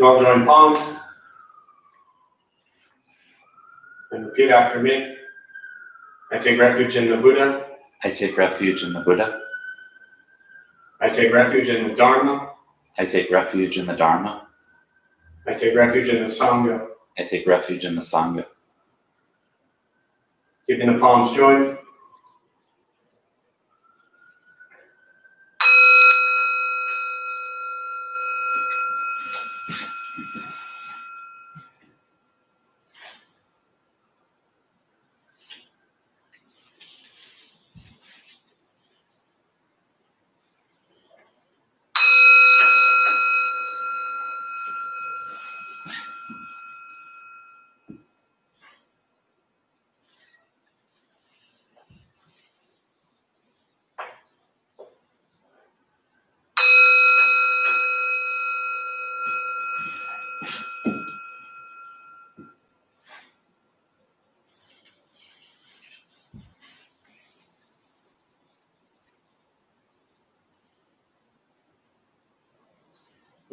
You all join palms and repeat after me. I take refuge in the Buddha. I take refuge in the Buddha. I take refuge in the Dharma. I take refuge in the Dharma. I take refuge in the Sangha. I take refuge in the Sangha. Keeping the palms joined.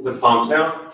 The palms down.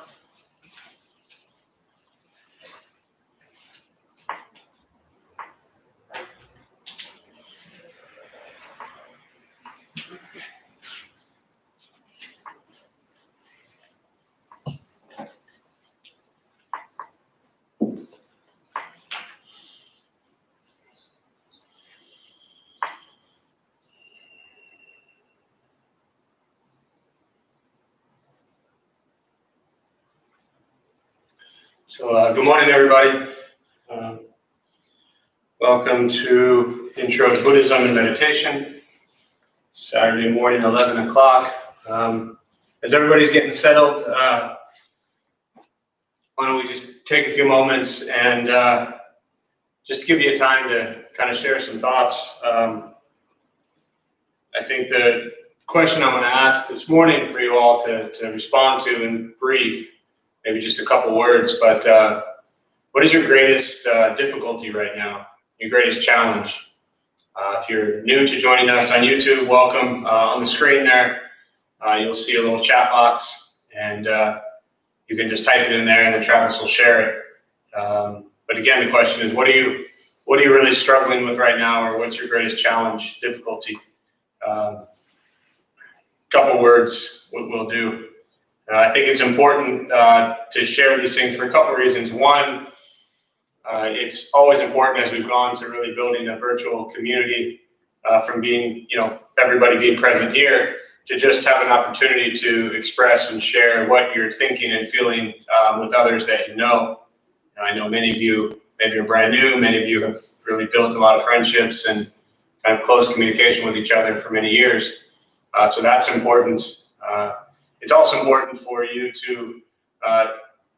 So good morning, everybody. Welcome to Intro to Buddhism and Meditation, Saturday morning, 11 o'clock. As everybody's getting settled, why don't we just take a few moments and just to give you time to kind of share some thoughts. I think the question I'm going to ask this morning for you all to respond to in brief, maybe just a couple words, but what is your greatest difficulty right now? Your greatest challenge? If you're new to joining us on YouTube, welcome. On the screen there, you'll see a little chat box, and you can just type it in there, and then Travis will share it. But again, the question is, what are you really struggling with right now, or what's your greatest challenge, difficulty? Couple words will do. I think it's important to share these things for a couple of reasons. One, it's always important as we've gone to really building a virtual community from being, everybody being present here, to just have an opportunity to express and share what you're thinking and feeling with others that you know. I know many of you maybe are brand new, many of you have really built a lot of friendships and kind of close communication with each other for many years. So that's important. It's also important for you to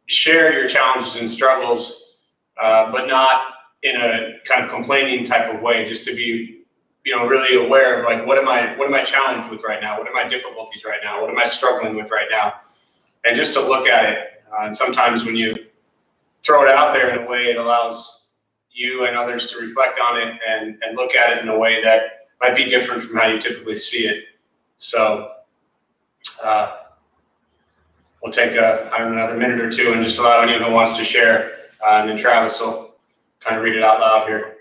share your challenges and struggles, but not in a kind of complaining type of way, just to be, really aware of like, what am I challenged with right now? What are my difficulties right now? What am I struggling with right now? And just to look at it. And sometimes when you throw it out there in a way, it allows you and others to reflect on it and look at it in a way that might be different from how you typically see it. So we'll take another minute or two and just allow anyone who wants to share, and then Travis will kind of read it out loud here.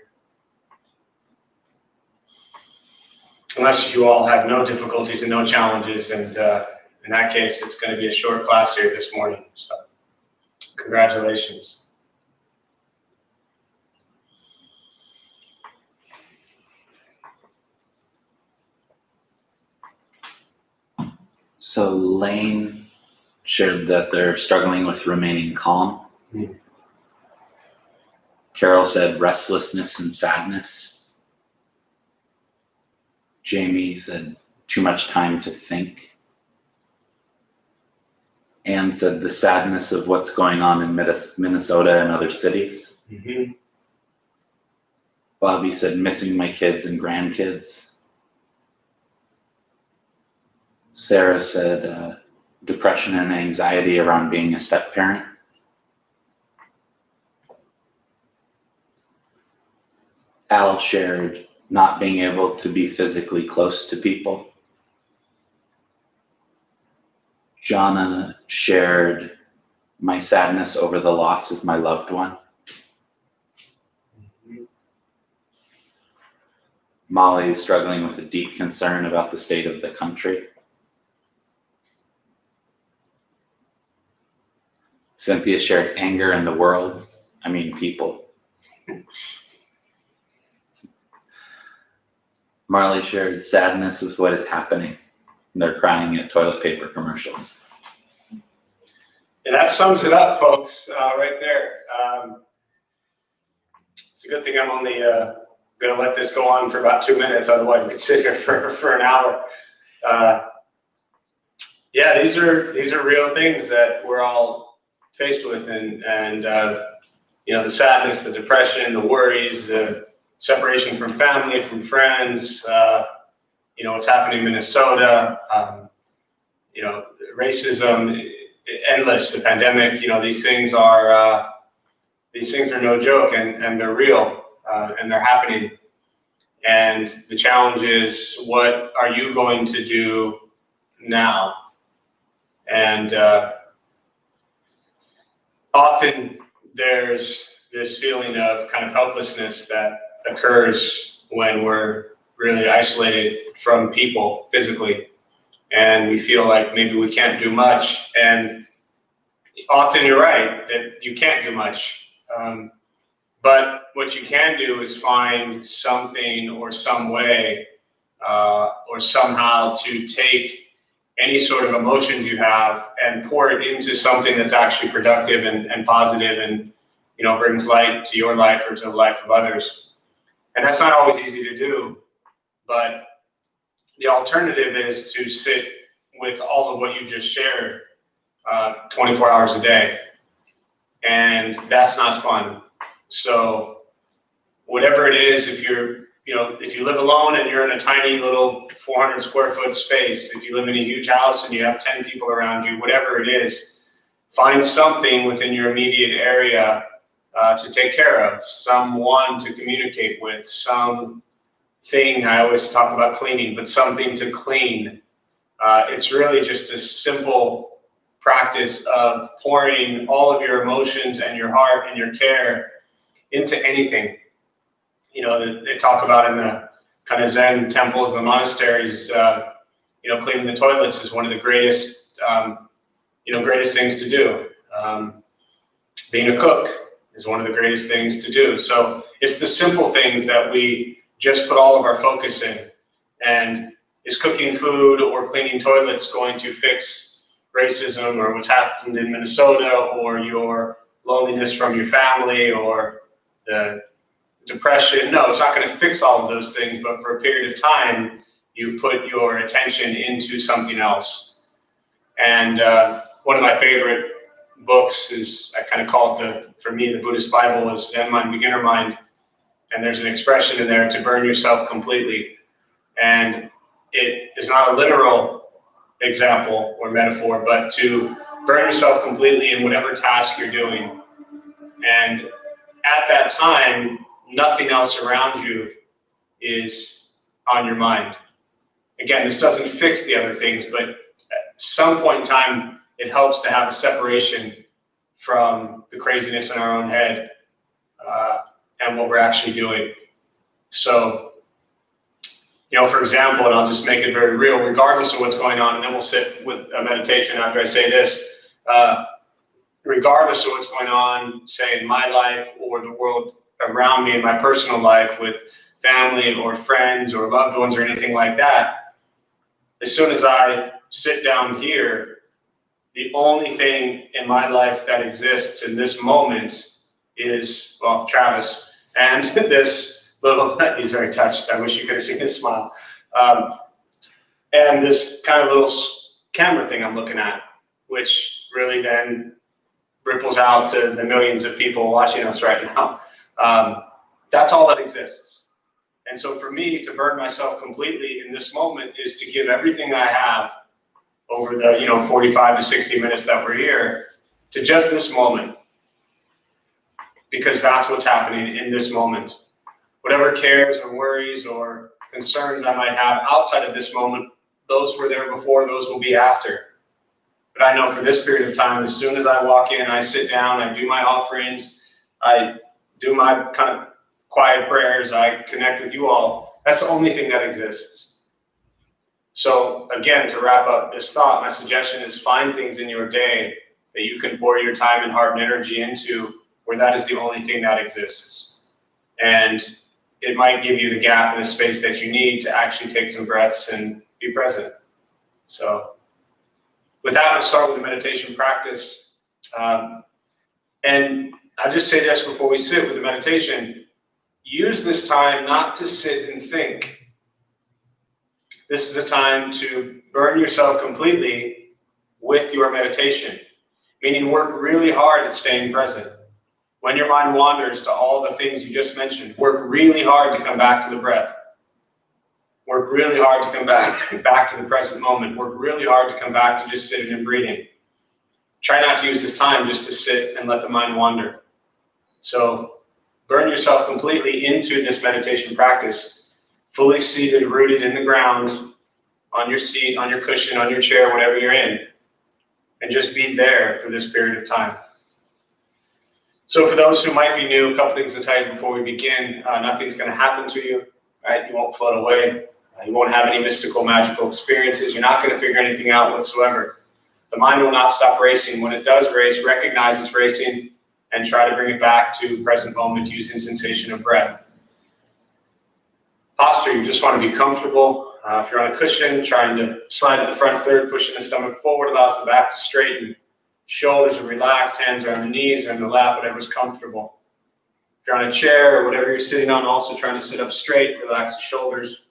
Unless you all have no difficulties and no challenges, and in that case, it's going to be a short class here this morning. So, congratulations. So Lane shared that they're struggling with remaining calm. Mm-hmm. Carol said restlessness and sadness. Jamie said too much time to think. Anne said the sadness of what's going on in Minnesota and other cities. Mm-hmm. Bobby said missing my kids and grandkids. Sarah said depression and anxiety around being a step parent. Al shared not being able to be physically close to people. Jonna shared my sadness over the loss of my loved one. Molly is struggling with a deep concern about the state of the country. Cynthia shared anger in the world, people. Marley shared sadness with what is happening. They're crying at toilet paper commercials. And that sums it up, folks, right there. It's a good thing I'm only going to let this go on for about 2 minutes, otherwise we could sit here for an hour. Yeah, these are real things that we're all faced with, and the sadness, the depression, the worries, the separation from family, from friends, what's happening in Minnesota, racism, endless, the pandemic, these things are no joke, and they're real, and they're happening. And the challenge is, what are you going to do now? And often there's this feeling of kind of helplessness that occurs when we're really isolated from people physically, and we feel like maybe we can't do much. And often you're right that you can't do much, but what you can do is find something or some way or somehow to take any sort of emotions you have and pour it into something that's actually productive and positive, and brings light to your life or to the life of others. And that's not always easy to do, but the alternative is to sit with all of what you just shared 24 hours a day, and that's not fun. So whatever it is, if you live alone and you're in a tiny little 400 square foot space, if you live in a huge house and you have 10 people around you, whatever it is, find something within your immediate area to take care of, someone to communicate with, something. I always talk about cleaning, but something to clean. It's really just a simple practice of pouring all of your emotions and your heart and your care into anything. They talk about in the kind of Zen temples, the monasteries, cleaning the toilets is one of the greatest things to do. Being a cook is one of the greatest things to do. So it's the simple things that we just put all of our focus in. And is cooking food or cleaning toilets going to fix racism or what's happened in Minnesota, or your loneliness from your family, or the depression? No, it's not going to fix all of those things, but for a period of time, you've put your attention into something else. And one of my favorite books is, I kind of call it, for me, the Buddhist Bible, is Zen Mind, Beginner Mind. And there's an expression in there, to burn yourself completely. And it is not a literal example or metaphor, but to burn yourself completely in whatever task you're doing. And at that time, nothing else around you is on your mind. Again, this doesn't fix the other things, but at some point in time, it helps to have a separation from the craziness in our own head and what we're actually doing. So, for example, and I'll just make it very real, regardless of what's going on, and then we'll sit with a meditation after I say this, regardless of what's going on, say in my life or the world around me in my personal life with family or friends or loved ones or anything like that, as soon as I sit down here, the only thing in my life that exists in this moment is, well, Travis, and this little, he's very touched, I wish you could have seen his smile, and this kind of little camera thing I'm looking at, which really then ripples out to the millions of people watching us right now. That's all that exists. And so for me to burn myself completely in this moment is to give everything I have over the 45 to 60 minutes that we're here to just this moment, because that's what's happening in this moment. Whatever cares or worries or concerns I might have outside of this moment, those were there before, those will be after. But I know for this period of time, as soon as I walk in, I sit down, I do my offerings, I do my kind of quiet prayers, I connect with you all. That's the only thing that exists. So again, to wrap up this thought, my suggestion is find things in your day that you can pour your time and heart and energy into where that is the only thing that exists. And it might give you the gap and the space that you need to actually take some breaths and be present. So with that, we'll start with the meditation practice. And I'll just say this before we sit with the meditation. Use this time not to sit and think. This is a time to burn yourself completely with your meditation, meaning work really hard at staying present. When your mind wanders to all the things you just mentioned, work really hard to come back to the breath. Work really hard to come back to the present moment. Work really hard to come back to just sitting and breathing. Try not to use this time just to sit and let the mind wander. So burn yourself completely into this meditation practice, fully seated, rooted in the ground, on your seat, on your cushion, on your chair, whatever you're in, and just be there for this period of time. So for those who might be new, a couple things to tell you before we begin. Nothing's going to happen to you, right? You won't float away. You won't have any mystical, magical experiences. You're not going to figure anything out whatsoever. The mind will not stop racing. When it does race, recognize it's racing and try to bring it back to present moment using sensation of breath. Posture, you just want to be comfortable. If you're on a cushion, trying to slide to the front third, pushing the stomach forward, allows the back to straighten. Shoulders are relaxed, hands are on the knees or in the lap, whatever's comfortable. If you're on a chair or whatever you're sitting on, also trying to sit up straight, relax the shoulders.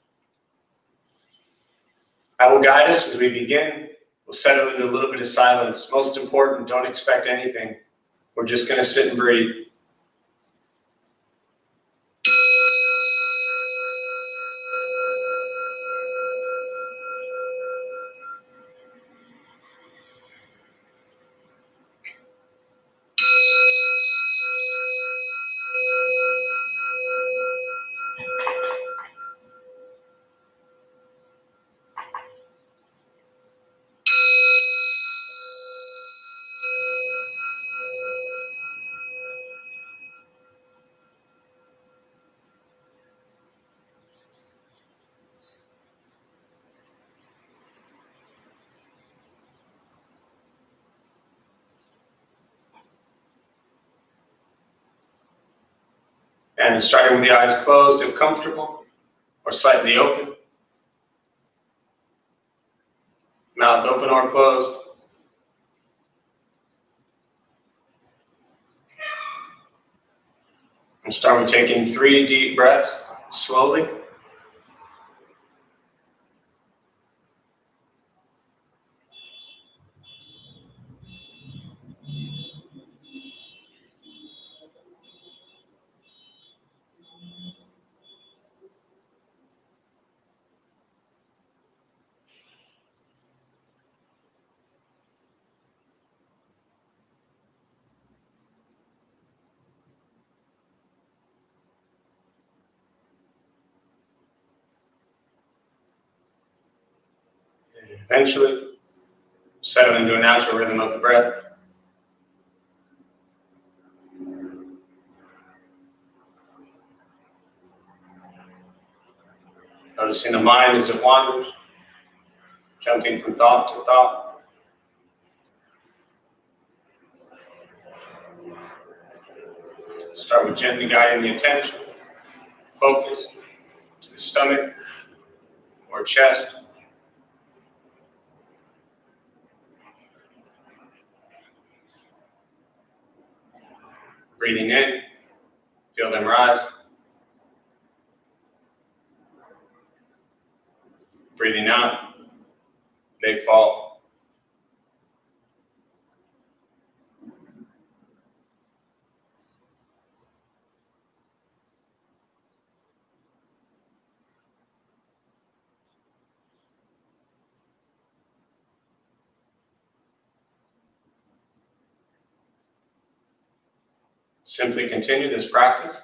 I will guide us as we begin. We'll settle into a little bit of silence. Most important, don't expect anything. We're just going to sit and breathe. And starting with the eyes closed if comfortable, or slightly open. Mouth open or closed. And start with taking 3 deep breaths, slowly. Eventually, settle into a natural rhythm of the breath. Noticing the mind as it wanders, jumping from thought to thought. Start with gently guiding the attention, focus to the stomach or chest. Breathing in, feel them rise. Breathing out, they fall. Simply continue this practice,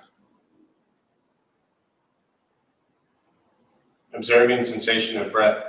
observing sensation of breath.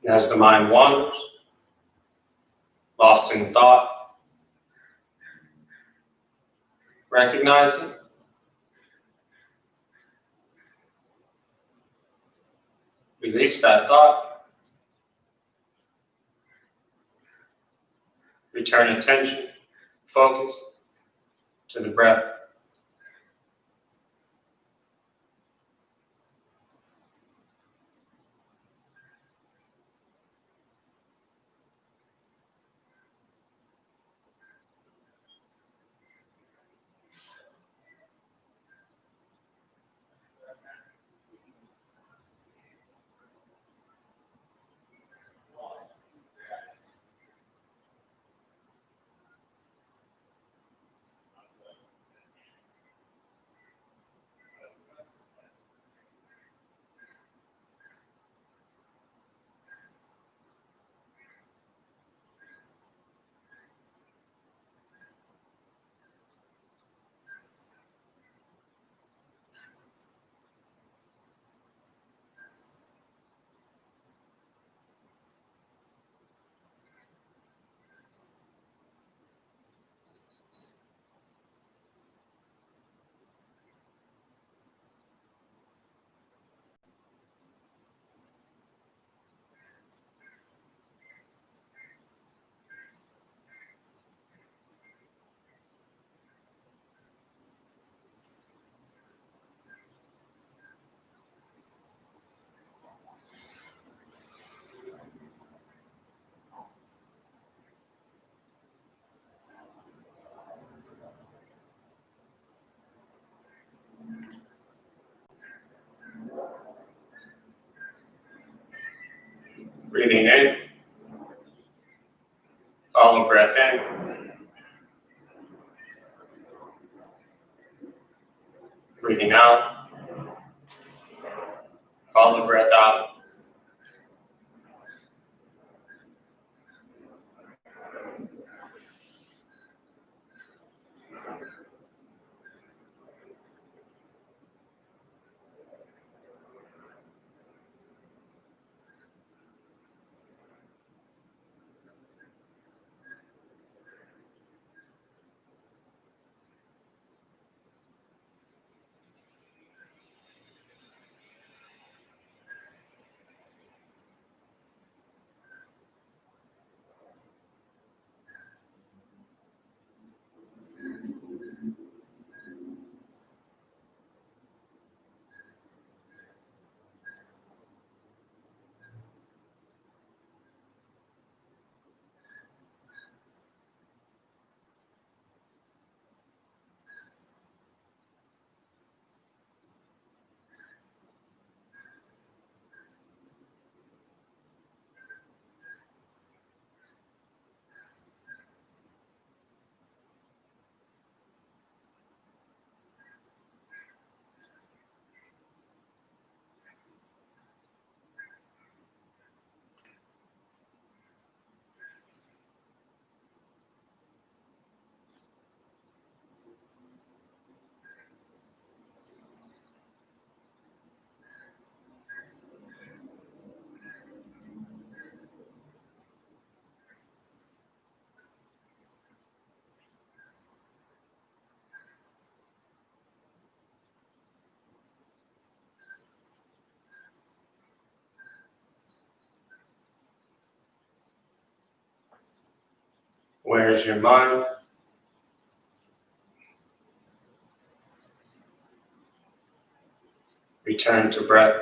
And as the mind wanders, lost in thought, recognize it. Release that thought. Return attention, focus to the breath. Breathing in, follow breath in. Breathing out, follow breath out. Where's your mind? Return to breath.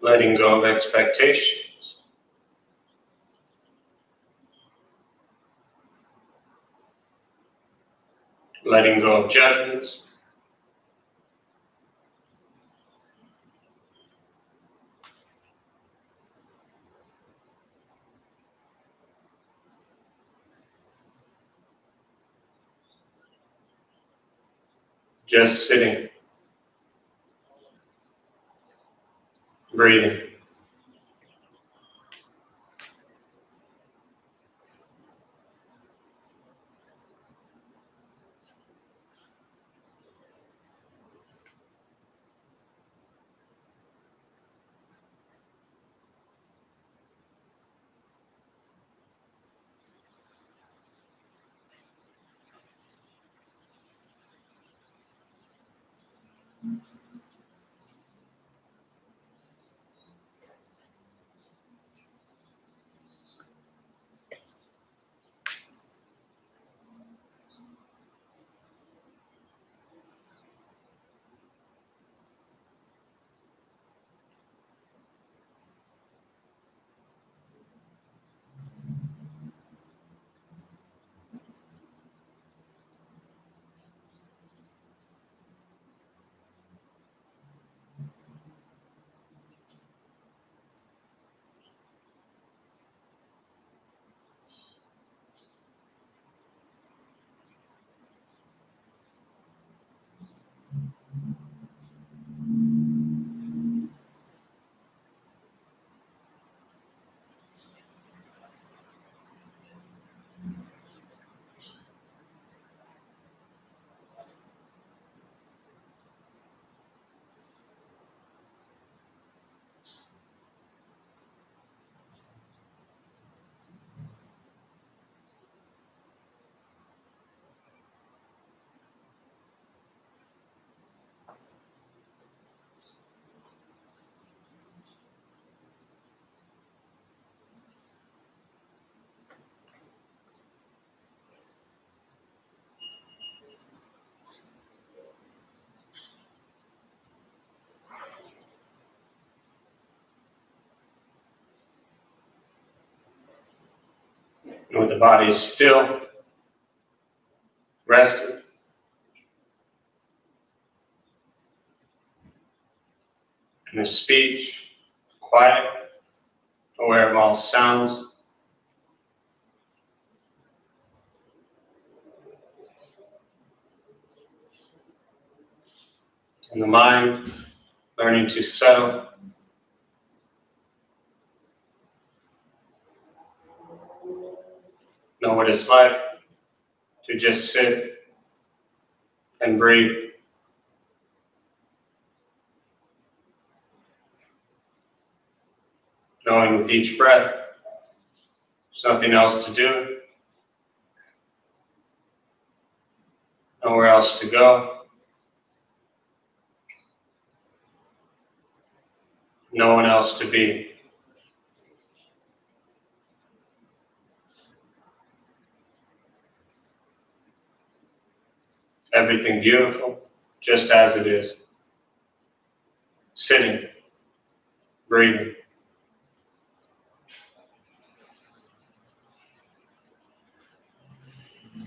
letting go of expectations, letting go of judgments, just sitting, breathing. And with the body still, rested, and the speech quiet, aware of all sounds, and the mind learning to settle, know what it's like to just sit and breathe. Knowing with each breath, there's nothing else to do, nowhere else to go, no one else to be. Everything beautiful, just as it is. Sitting, breathing.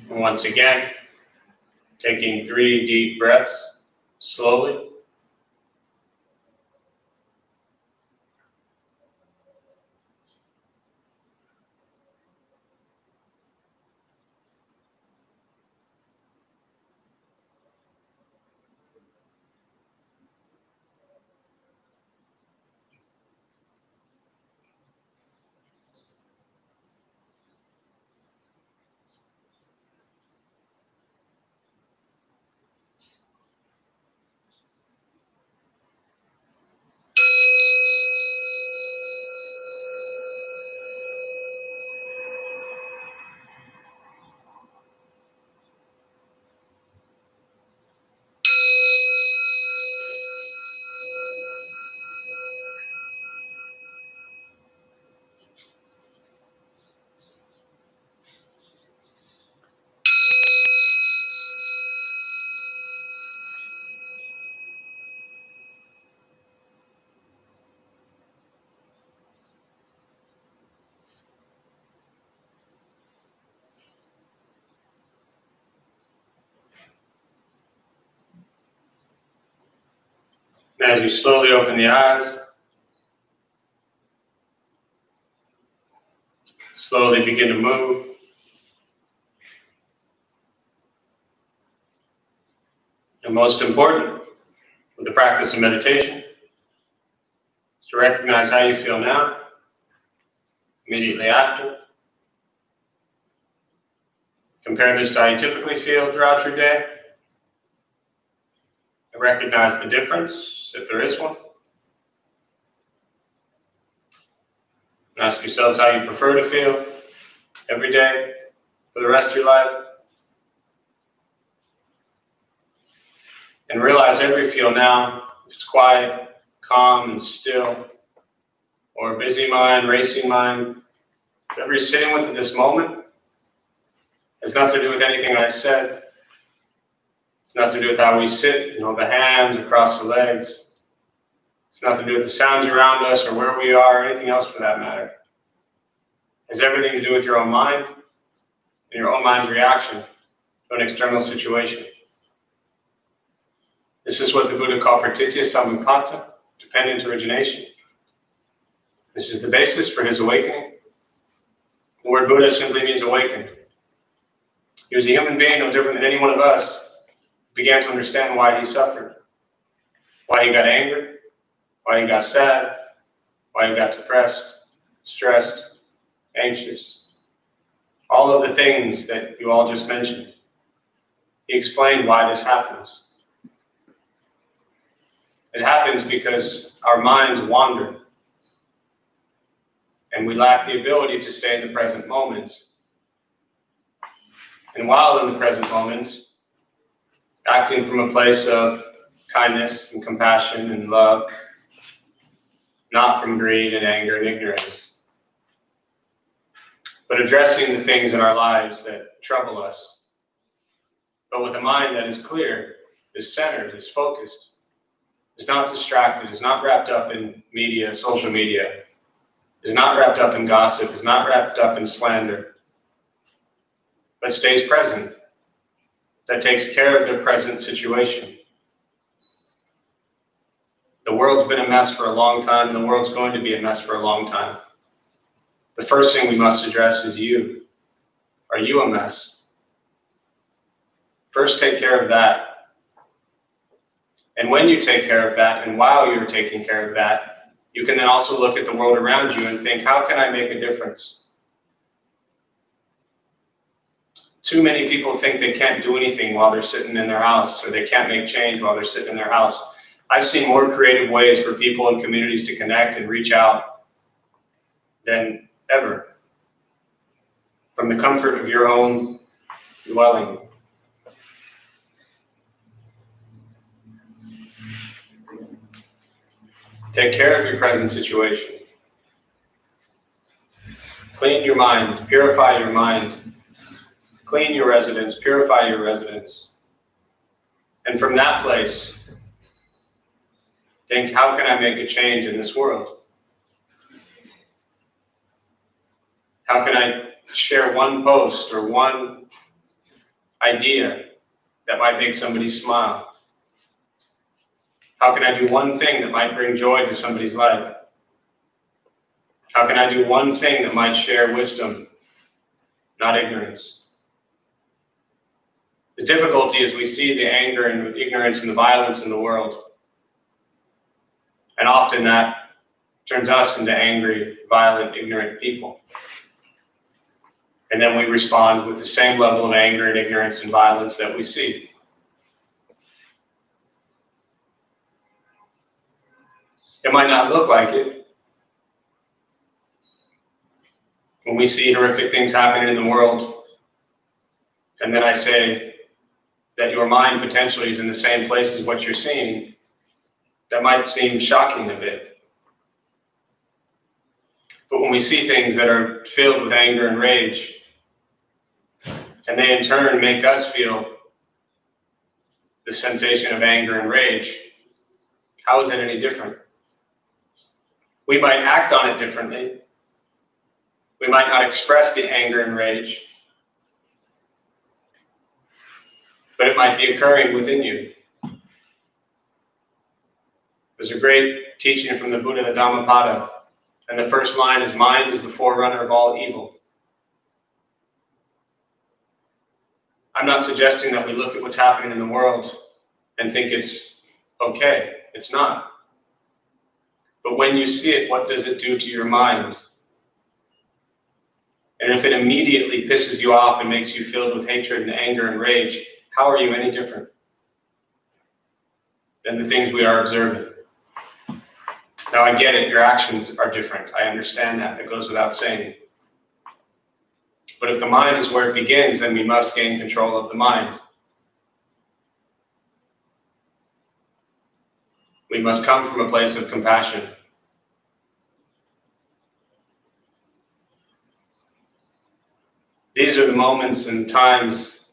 And once again, taking 3 deep breaths, slowly. And as you slowly open the eyes, slowly begin to move. And most important, with the practice of meditation, is to recognize how you feel now, immediately after. Compare this to how you typically feel throughout your day. And recognize the difference, if there is one. And ask yourselves how you prefer to feel every day for the rest of your life. And realize every feel now, if it's quiet, calm, and still, or a busy mind, racing mind, whatever you're sitting with at this moment, has nothing to do with anything I said. It's nothing to do with how we sit, the hands across the legs. It's nothing to do with the sounds around us or where we are or anything else for that matter. It has everything to do with your own mind and your own mind's reaction to an external situation. This is what the Buddha called pratitya samuppada, dependent origination. This is the basis for his awakening. The word Buddha simply means awakened. He was a human being, no different than any one of us, who began to understand why he suffered, why he got angry, why he got sad, why he got depressed, stressed, anxious. All of the things that you all just mentioned. He explained why this happens. It happens because our minds wander, and we lack the ability to stay in the present moment. And while in the present moment, acting from a place of kindness and compassion and love, not from greed and anger and ignorance, but addressing the things in our lives that trouble us, but with a mind that is clear, is centered, is focused, is not distracted, is not wrapped up in media, social media, is not wrapped up in gossip, is not wrapped up in slander, but stays present, that takes care of the present situation. The world's been a mess for a long time, and the world's going to be a mess for a long time. The first thing we must address is you. Are you a mess? First, take care of that. And when you take care of that, and while you're taking care of that, you can then also look at the world around you and think, how can I make a difference? Too many people think they can't do anything while they're sitting in their house, or they can't make change while they're sitting in their house. I've seen more creative ways for people and communities to connect and reach out than ever, from the comfort of your own dwelling. Take care of your present situation. Clean your mind, purify your mind. Clean your residence, purify your residence. And from that place, think, how can I make a change in this world? How can I share one post or one idea that might make somebody smile? How can I do one thing that might bring joy to somebody's life? How can I do one thing that might share wisdom, not ignorance? The difficulty is we see the anger and ignorance and the violence in the world. And often that turns us into angry, violent, ignorant people. And then we respond with the same level of anger and ignorance and violence that we see. It might not look like it. When we see horrific things happening in the world, and then I say that your mind potentially is in the same place as what you're seeing, that might seem shocking a bit. But when we see things that are filled with anger and rage, and they in turn make us feel the sensation of anger and rage, how is it any different? We might act on it differently. We might not express the anger and rage, but it might be occurring within you. There's a great teaching from the Buddha, the Dhammapada, and the first line is, mind is the forerunner of all evil. I'm not suggesting that we look at what's happening in the world and think it's okay. It's not. But when you see it, what does it do to your mind? And if it immediately pisses you off and makes you filled with hatred and anger and rage, how are you any different than the things we are observing? Now, I get it, your actions are different. I understand that. It goes without saying. But if the mind is where it begins, then we must gain control of the mind. We must come from a place of compassion. These are the moments and times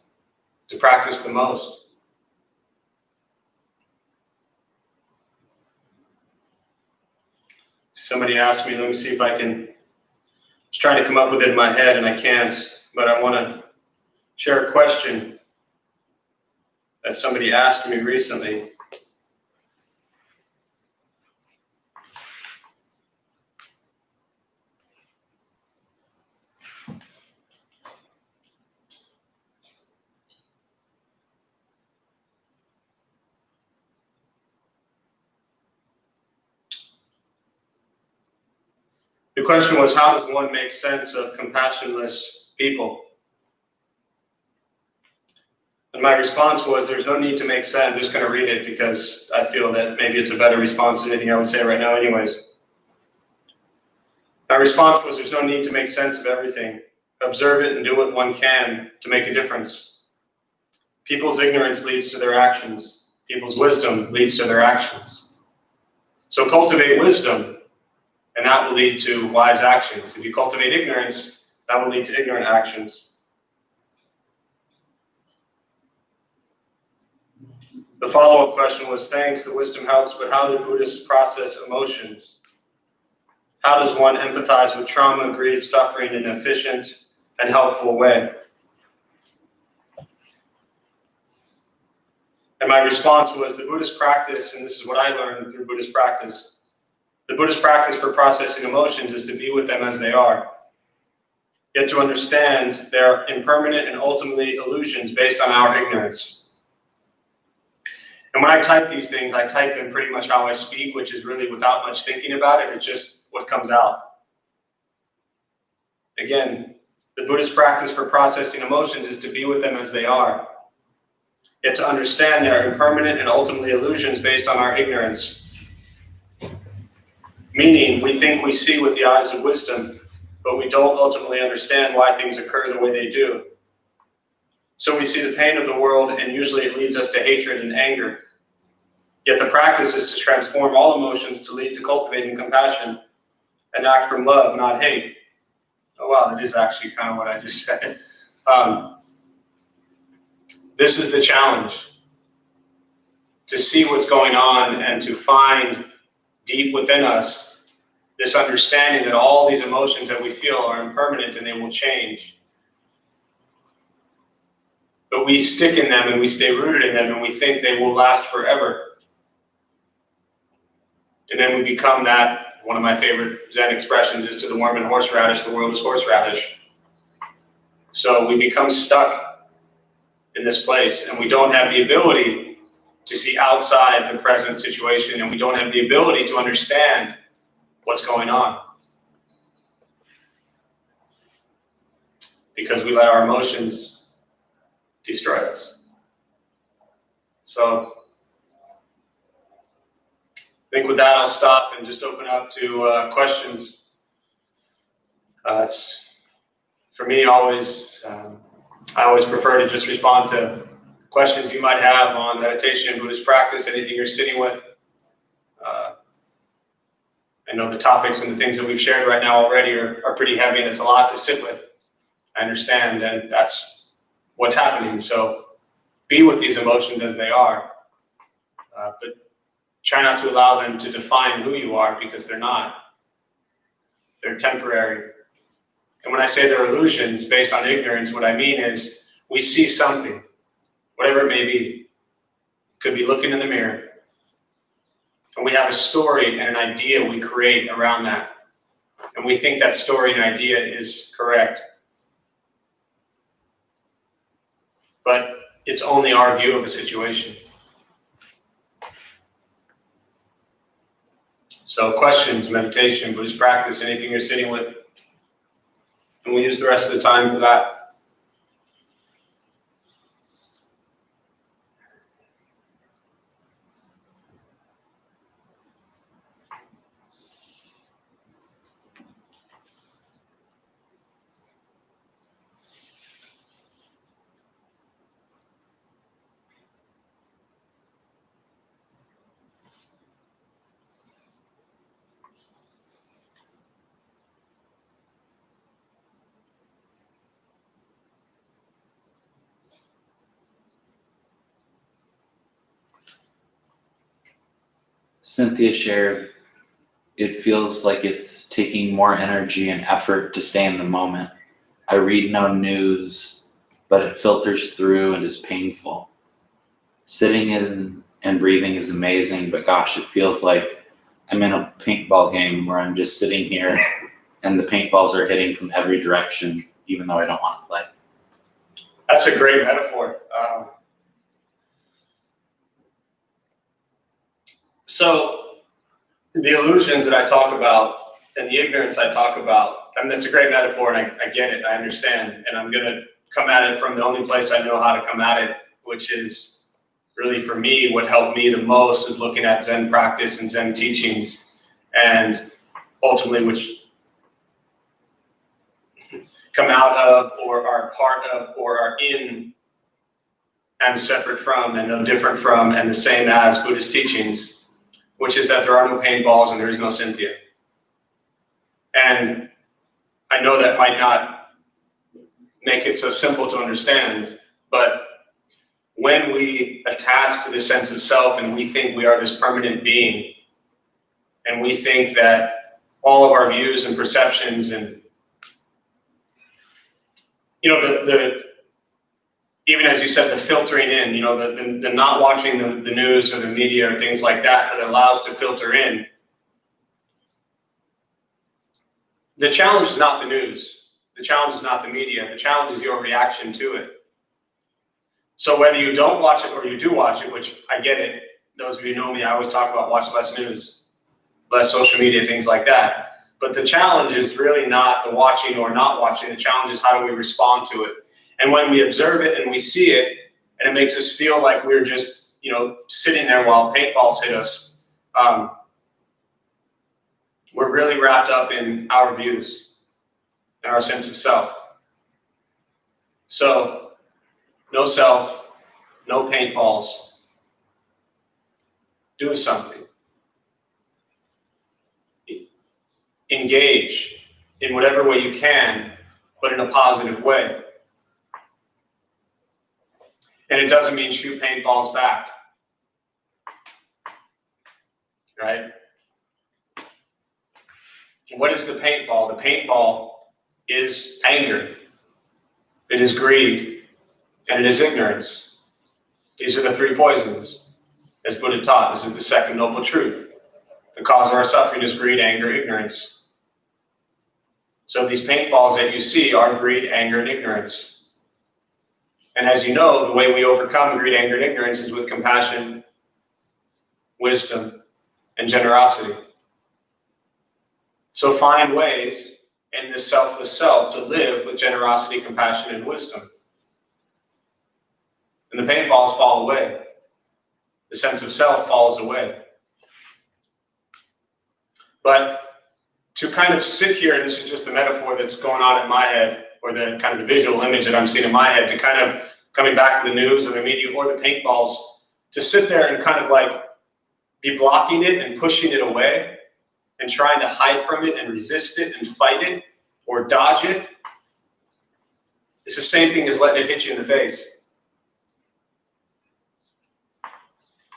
to practice the most. Somebody asked me, let me see if I can, just trying to come up with it in my head and I can't, but I want to share a question that somebody asked me recently. The question was, how does one make sense of compassionless people? And my response was, there's no need to make sense. I'm just going to read it because I feel that maybe it's a better response than anything I would say right now anyways. My response was, there's no need to make sense of everything. Observe it and do what one can to make a difference. People's ignorance leads to their actions. People's wisdom leads to their actions. So cultivate wisdom, and that will lead to wise actions. If you cultivate ignorance, that will lead to ignorant actions. The follow-up question was, thanks, the wisdom helps, but how do Buddhists process emotions? How does one empathize with trauma, grief, suffering in an efficient and helpful way? And my response was, the Buddhist practice, and this is what I learned through Buddhist practice, the Buddhist practice for processing emotions is to be with them as they are, yet to understand their impermanent and ultimately illusions based on our ignorance. And when I type these things, I type them pretty much how I speak, which is really without much thinking about it. It's just what comes out. Again, the Buddhist practice for processing emotions is to be with them as they are, yet to understand their impermanent and ultimately illusions based on our ignorance. Meaning, we think we see with the eyes of wisdom, but we don't ultimately understand why things occur the way they do. So we see the pain of the world, and usually it leads us to hatred and anger. Yet the practice is to transform all emotions to lead to cultivating compassion and act from love, not hate. Oh wow, that is actually kind of what I just said. This is the challenge, to see what's going on and to find deep within us this understanding that all these emotions that we feel are impermanent and they will change. But we stick in them and we stay rooted in them and we think they will last forever. And then we become that, one of my favorite Zen expressions is, to the worm and horseradish, the world is horseradish. So we become stuck in this place and we don't have the ability to see outside the present situation, and we don't have the ability to understand what's going on because we let our emotions destroy us. So I think with that, I'll stop and just open up to questions. It's, for me, always, I always prefer to just respond to questions you might have on meditation, Buddhist practice, anything you're sitting with. I know the topics and the things that we've shared right now already are pretty heavy, and it's a lot to sit with. I understand, and that's what's happening. So be with these emotions as they are, but try not to allow them to define who you are, because they're not. They're temporary. And when I say they're illusions based on ignorance, what I mean is we see something, whatever it may be. Could be looking in the mirror. And we have a story and an idea we create around that. And we think that story and idea is correct. But it's only our view of a situation. So questions, meditation, Buddhist practice, anything you're sitting with. And we'll use the rest of the time for that. Cynthia shared, it feels like it's taking more energy and effort to stay in the moment. I read no news, but it filters through and is painful. Sitting in and breathing is amazing, but gosh, it feels like I'm in a paintball game where I'm just sitting here and the paintballs are hitting from every direction, even though I don't want to play. That's a great metaphor. So the illusions that I talk about and the ignorance I talk about, and that's a great metaphor, and I get it, I understand, and I'm going to come at it from the only place I know how to come at it, which is really for me, what helped me the most is looking at Zen practice and Zen teachings, and ultimately which come out of or are part of or are in and separate from and no different from and the same as Buddhist teachings, which is that there are no paintballs and there is no Cynthia. And I know that might not make it so simple to understand, but when we attach to the sense of self and we think we are this permanent being, and we think that all of our views and perceptions and, you know, the even as you said, the filtering in, you know, the not watching the news or the media or things like that allows to filter in. The challenge is not the news. The challenge is not the media. The challenge is your reaction to it. So whether you don't watch it or you do watch it, which I get it, those of you who know me, I always talk about watch less news, less social media, things like that. But the challenge is really not the watching or not watching. The challenge is how do we respond to it. And when we observe it and we see it, and it makes us feel like we're just, you know, sitting there while paintballs hit us, we're really wrapped up in our views and our sense of self. So, no self, no paintballs. Do something. Engage in whatever way you can, but in a positive way. And it doesn't mean shoot paintballs back, right? What is the paintball? The paintball is anger. It is greed, and it is ignorance. These are the three poisons, as Buddha taught. This is the second noble truth. The cause of our suffering is greed, anger, ignorance. So these paintballs that you see are greed, anger, and ignorance. And as you know, the way we overcome greed, anger, and ignorance is with compassion, wisdom, and generosity. So find ways in this selfless self to live with generosity, compassion, and wisdom. And the paintballs fall away. The sense of self falls away. But to kind of sit here, and this is just a metaphor that's going on in my head, or the kind of the visual image that I'm seeing in my head, to kind of coming back to the news or the media or the paintballs, to sit there and kind of like be blocking it and pushing it away and trying to hide from it and resist it and fight it or dodge it. It's the same thing as letting it hit you in the face.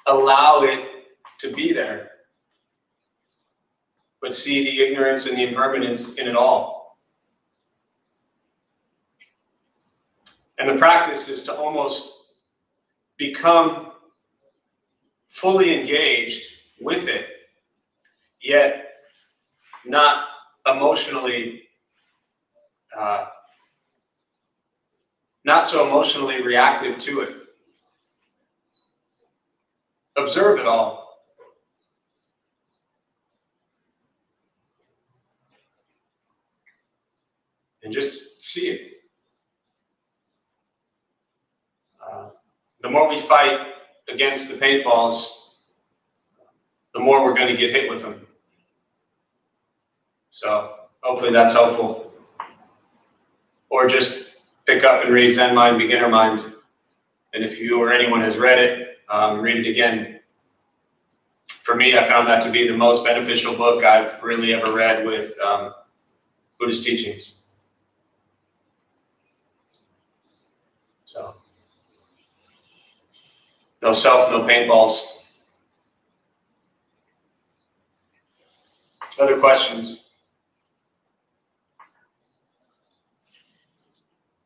Allow it to be there, but see the ignorance and the impermanence in it all. And the practice is to almost become fully engaged with it, yet not emotionally, not so emotionally reactive to it. Observe it all. And just see it. The more we fight against the paintballs, the more we're going to get hit with them. So hopefully that's helpful. Or just pick up and read Zen Mind, Beginner Mind. And if you or anyone has read it, read it again. For me, I found that to be the most beneficial book I've really ever read with Buddhist teachings. So, no self, no paintballs. Other questions?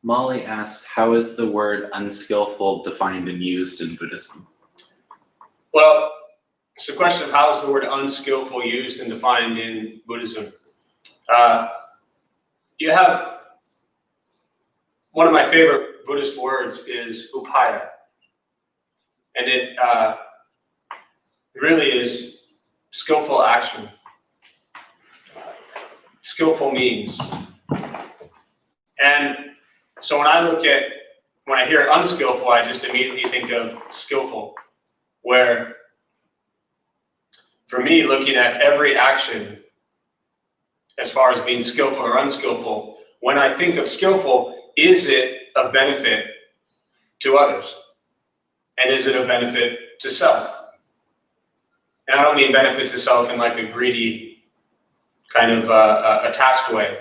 Molly asked, how is the word unskillful defined and used in Buddhism? Well, it's a question of how is the word unskillful used and defined in Buddhism. You have one of my favorite Buddhist words is upaya. And it really is skillful action. Skillful means. And so when I hear unskillful, I just immediately think of skillful, where for me, looking at every action as far as being skillful or unskillful, when I think of skillful, is it of benefit to others? And is it of benefit to self? And I don't mean benefit to self in like a greedy kind of attached way,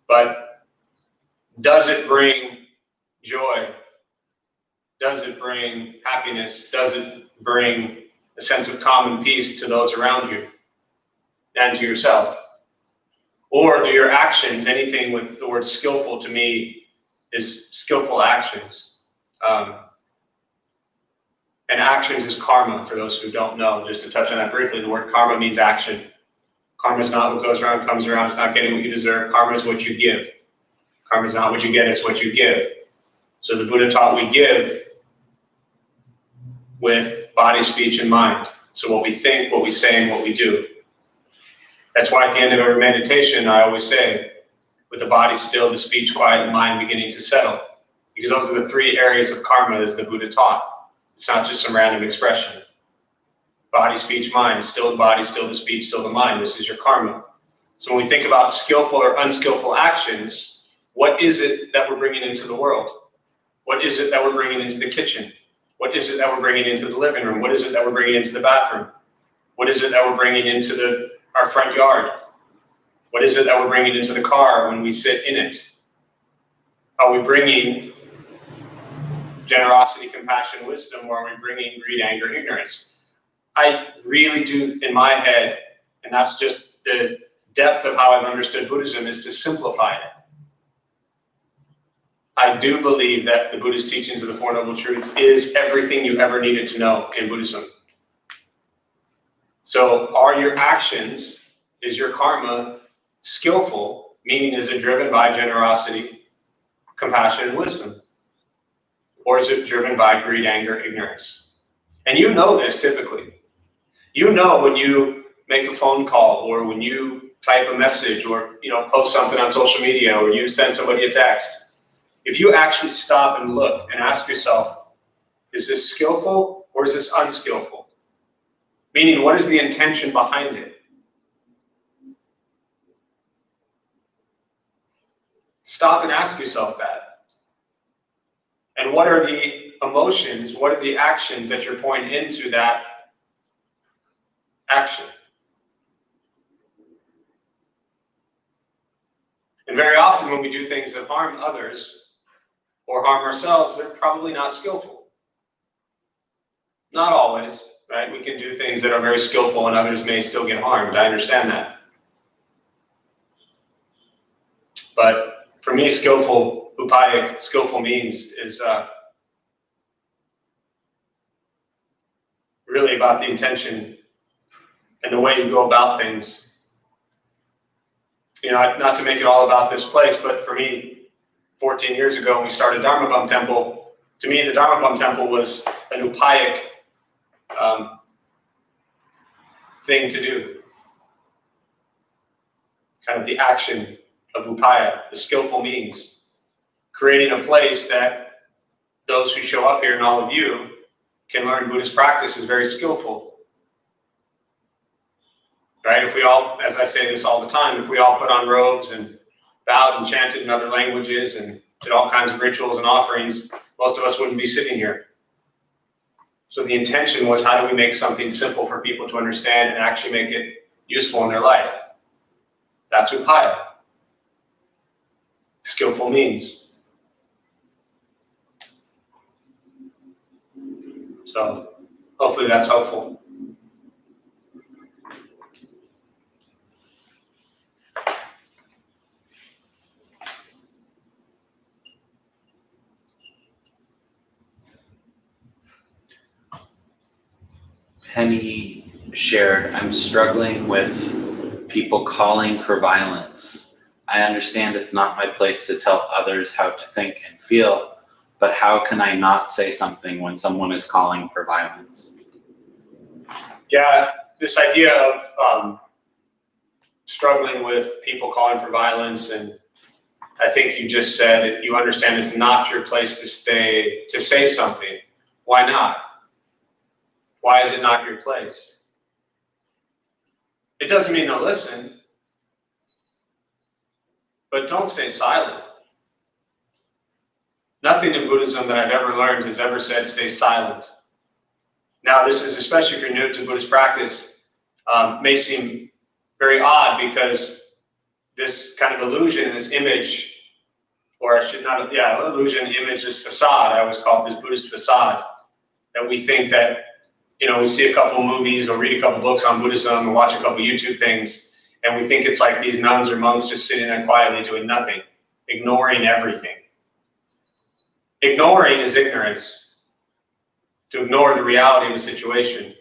but does it bring joy? Does it bring happiness? Does it bring a sense of calm and peace to those around you and to yourself? Or do your actions, anything with the word skillful to me is skillful actions. And actions is karma, for those who don't know. Just to touch on that briefly, the word karma means action. Karma is not what goes around, comes around. It's not getting what you deserve. Karma is what you give. Karma is not what you get, it's what you give. So the Buddha taught we give with body, speech, and mind. So what we think, what we say, and what we do. That's why at the end of every meditation, I always say, with the body still, the speech quiet, and mind beginning to settle. Because those are the three areas of karma as the Buddha taught. It's not just some random expression. Body, speech, mind. Still the body, still the speech, still the mind. This is your karma. So when we think about skillful or unskillful actions, what is it that we're bringing into the world? What is it that we're bringing into the kitchen? What is it that we're bringing into the living room? What is it that we're bringing into the bathroom? What is it that we're bringing into our front yard? What is it that we're bringing into the car when we sit in it? Are we bringing generosity, compassion, wisdom, or are we bringing greed, anger, ignorance? I really do, in my head, and that's just the depth of how I've understood Buddhism, is to simplify it. I do believe that the Buddhist teachings of the Four Noble Truths is everything you ever needed to know in Buddhism. So are your actions, is your karma skillful, meaning is it driven by generosity, compassion, and wisdom? Or is it driven by greed, anger, ignorance? And you know this typically. You know when you make a phone call or when you type a message or post something on social media or you send somebody a text. If you actually stop and look and ask yourself, is this skillful or is this unskillful? Meaning, what is the intention behind it? Stop and ask yourself that. And what are the emotions, what are the actions that you're pouring into that action? And very often when we do things that harm others or harm ourselves, they're probably not skillful. Not always, right? We can do things that are very skillful and others may still get harmed. I understand that. But for me, skillful, upaya, skillful means is really about the intention and the way you go about things. Not to make it all about this place, but for me, 14 years ago when we started Dharma Bum Temple, to me the Dharma Bum Temple was an upaic thing to do. Kind of the action of upaya, the skillful means. Creating a place that those who show up here, and all of you, can learn Buddhist practice is very skillful. Right? If we all, as I say this all the time, if we all put on robes and bowed and chanted in other languages and did all kinds of rituals and offerings, most of us wouldn't be sitting here. So the intention was, how do we make something simple for people to understand and actually make it useful in their life? That's upaya. Skillful means. So hopefully that's helpful. Penny shared, I'm struggling with people calling for violence. I understand it's not my place to tell others how to think and feel, but how can I not say something when someone is calling for violence? Yeah, This idea of struggling with people calling for violence, and I think you just said you understand it's not your place to say something. Why not? Why is it not your place? It doesn't mean they'll listen, but don't stay silent. Nothing in Buddhism that I've ever learned has ever said stay silent. Now, this is, especially if you're new to Buddhist practice, may seem very odd, because this kind of illusion, this image, or I should not, illusion, image, this facade, I always call it this Buddhist facade, that we think that, we see a couple movies or read a couple books on Buddhism or watch a couple YouTube things, and we think it's like these nuns or monks just sitting there quietly doing nothing, ignoring everything. Ignoring is ignorance. To ignore the reality of a situation.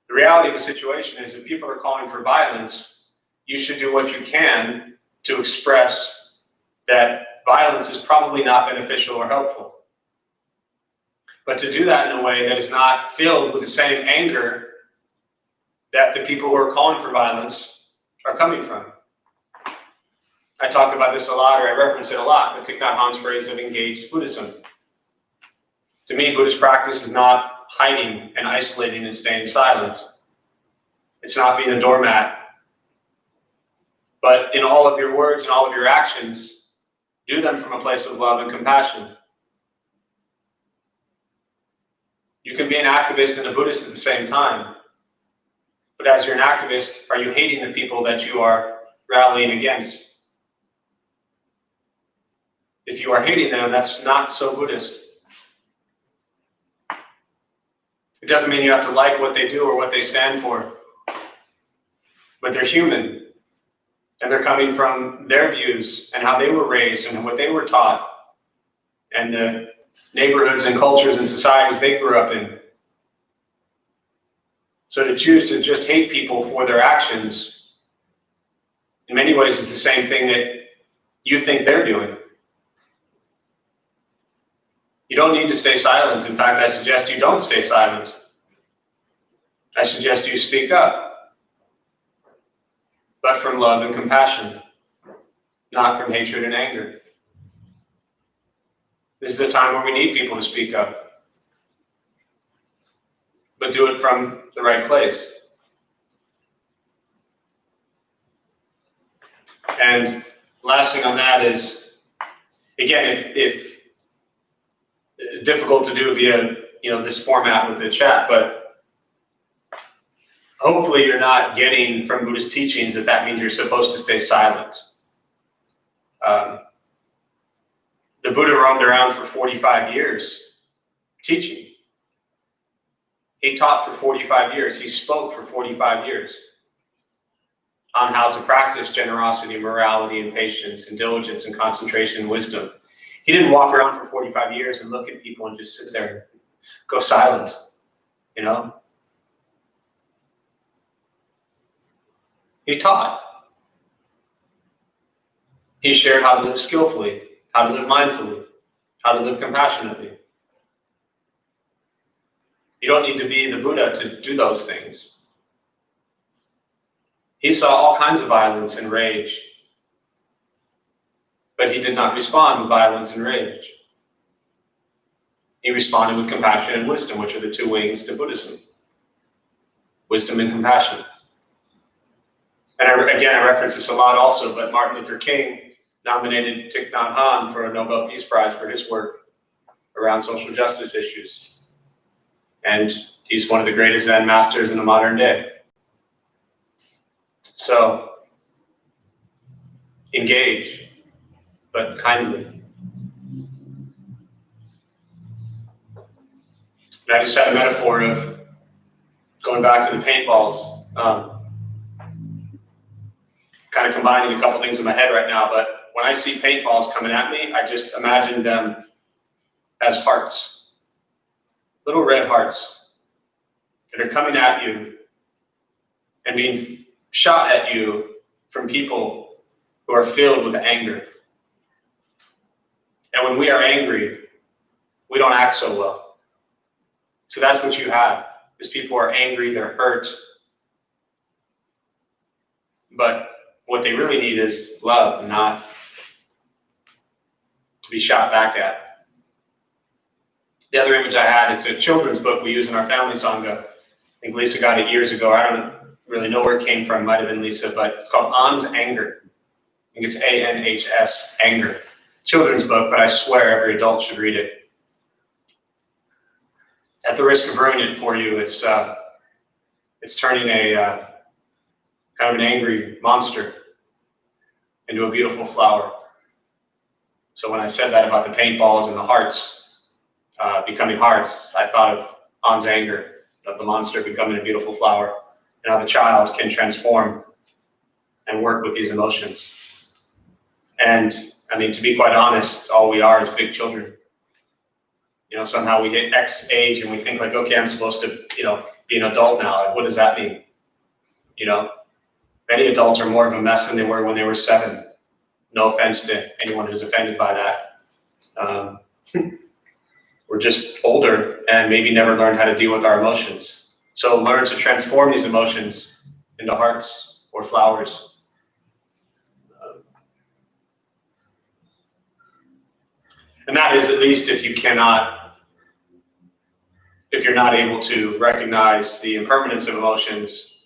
The reality of a situation is, if people are calling for violence, you should do what you can to express that violence is probably not beneficial or helpful. But to do that in a way that is not filled with the same anger that the people who are calling for violence are coming from. I talk about this a lot, or I reference it a lot, but Thich Nhat Hanh's phrase of engaged Buddhism. To me, Buddhist practice is not hiding and isolating and staying silent. It's not being a doormat. But in all of your words and all of your actions, do them from a place of love and compassion. You can be an activist and a Buddhist at the same time. But as you're an activist, are you hating the people that you are rallying against? If you are hating them, that's not so Buddhist. It doesn't mean you have to like what they do or what they stand for. But they're human. And they're coming from their views and how they were raised and what they were taught. And the neighborhoods and cultures and societies they grew up in. So to choose to just hate people for their actions, in many ways, is the same thing that you think they're doing. You don't need to stay silent. In fact, I suggest you don't stay silent. I suggest you speak up, but from love and compassion, not from hatred and anger. This is a time where we need people to speak up, but do it from the right place. And last thing on that is, again, if difficult to do via this format with the chat, but hopefully you're not getting from Buddhist teachings that means you're supposed to stay silent. The Buddha roamed around for 45 years teaching. He taught for 45 years. He spoke for 45 years on how to practice generosity, morality, and patience, and diligence, and concentration, and wisdom. He didn't walk around for 45 years and look at people and just sit there and go silent, He taught. He shared how to live skillfully, how to live mindfully, how to live compassionately. You don't need to be the Buddha to do those things. He saw all kinds of violence and rage, but he did not respond with violence and rage. He responded with compassion and wisdom, which are the two wings to Buddhism. Wisdom and compassion. And I reference this a lot also, but Martin Luther King nominated Thich Nhat Hanh for a Nobel Peace Prize for his work around social justice issues. And he's one of the greatest Zen masters in the modern day. So, engage, but kindly. And I just had a metaphor of going back to the paintballs, kind of combining a couple things in my head right now, but when I see paintballs coming at me, I just imagine them as hearts, little red hearts that are coming at you and being shot at you from people who are filled with anger. And when we are angry, we don't act so well. So that's what you have, is people who are angry, they're hurt. But what they really need is love, not to be shot back at. The other image I had, it's a children's book we use in our family Sangha. I think Lisa got it years ago. I don't really know where it came from. Might have been Lisa, but it's called An's Anger. I think it's A-N-H-S, Anger. Children's book, but I swear every adult should read it. At the risk of ruining it for you, it's turning a kind of an angry monster into a beautiful flower. So when I said that about the paintballs and the hearts becoming hearts, I thought of An's anger, of the monster becoming a beautiful flower, and how the child can transform and work with these emotions. And I mean, to be quite honest, all we are is big children. Somehow we hit X age and we think like, okay, I'm supposed to, be an adult now. Like, what does that mean? Many adults are more of a mess than they were when they were 7. No offense to anyone who's offended by that. We're just older and maybe never learned how to deal with our emotions. So learn to transform these emotions into hearts or flowers. And that is, at least if you're not able to recognize the impermanence of emotions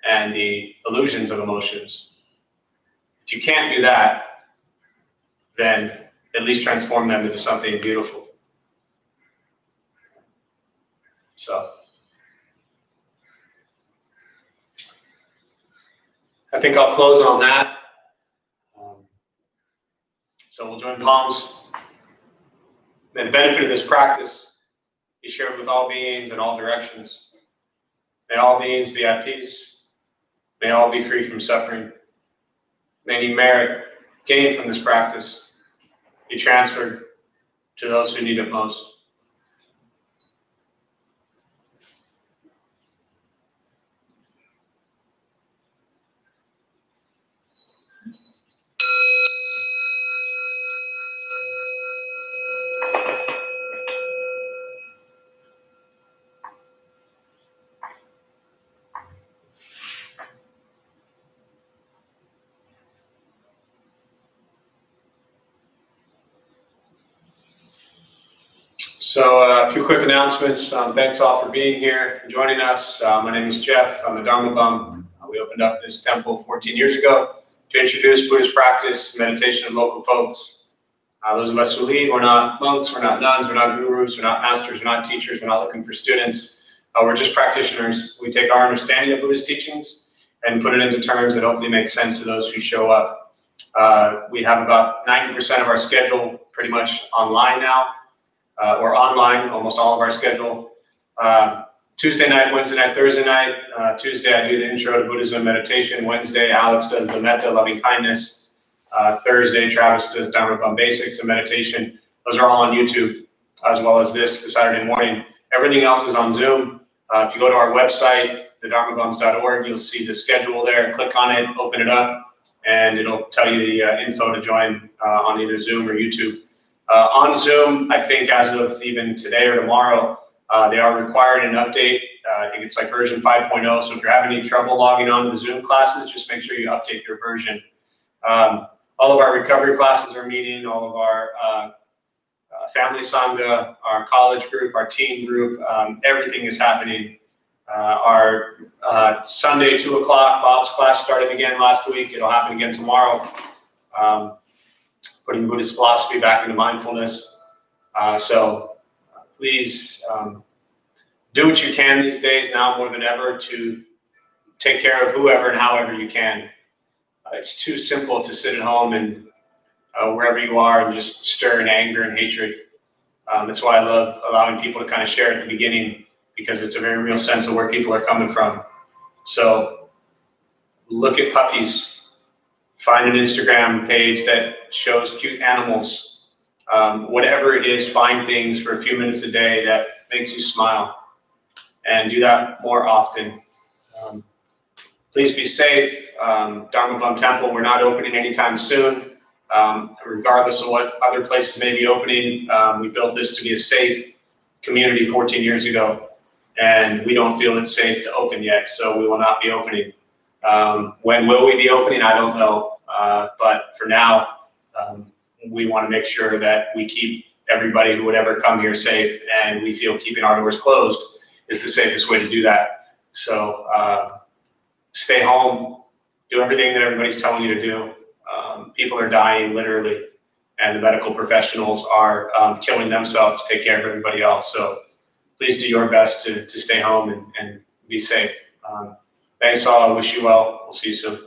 and the illusions of emotions. If you can't do that, then at least transform them into something beautiful. So, I think I'll close on that. So we'll join palms. May the benefit of this practice be shared with all beings in all directions. May all beings be at peace. May all be free from suffering. May any merit gained from this practice be transferred to those who need it most. So a few quick announcements. Thanks all for being here and joining us. My name is Jeff. I'm a Dharma bum. We opened up this temple 14 years ago to introduce Buddhist practice, meditation, and local folks. Those of us who lead, we're not monks, we're not nuns, we're not gurus, we're not masters, we're not teachers, we're not looking for students. We're just practitioners. We take our understanding of Buddhist teachings and put it into terms that hopefully make sense to those who show up. We have about 90% of our schedule pretty much online now. Or online, almost all of our schedule. Tuesday night, Wednesday night, Thursday night. Tuesday, I do the intro to Buddhism and meditation. Wednesday, Alex does the metta, loving kindness. Thursday, Travis does Dharma Bum basics and meditation. Those are all on YouTube, as well as this Saturday morning. Everything else is on Zoom. If you go to our website, thedharmabums.org. You'll see the schedule there. Click on it, open it up, and it'll tell you the info to join on either Zoom or YouTube. On Zoom, I think as of even today or tomorrow, they are requiring an update. I think it's like version 5.0. So if you're having any trouble logging on to the Zoom classes, just make sure you update your version. All of our recovery classes are meeting, all of our family sangha, our college group, our teen group, everything is happening. Our Sunday 2 o'clock Bob's class started again last week. It'll happen again tomorrow. Putting Buddhist philosophy back into mindfulness. So please do what you can these days, now more than ever, to take care of whoever and however you can. It's too simple to sit at home and wherever you are and just stir in anger and hatred. That's why I love allowing people to kind of share at the beginning, because it's a very real sense of where people are coming from. So look at puppies. Find an Instagram page that shows cute animals. Whatever it is, find things for a few minutes a day that makes you smile, and do that more often. Please be safe. Dharma Bum Temple, we're not opening anytime soon. Regardless of what other places may be opening, we built this to be a safe community 14 years ago, and we don't feel it's safe to open yet, so we will not be opening. When will we be opening? I don't know, but for now, we want to make sure that we keep everybody who would ever come here safe, and we feel keeping our doors closed is the safest way to do that. So stay home, do everything that everybody's telling you to do. People are dying, literally, and the medical professionals are killing themselves to take care of everybody else. So please do your best to stay home and be safe. Thanks all. I wish you well. We'll see you soon.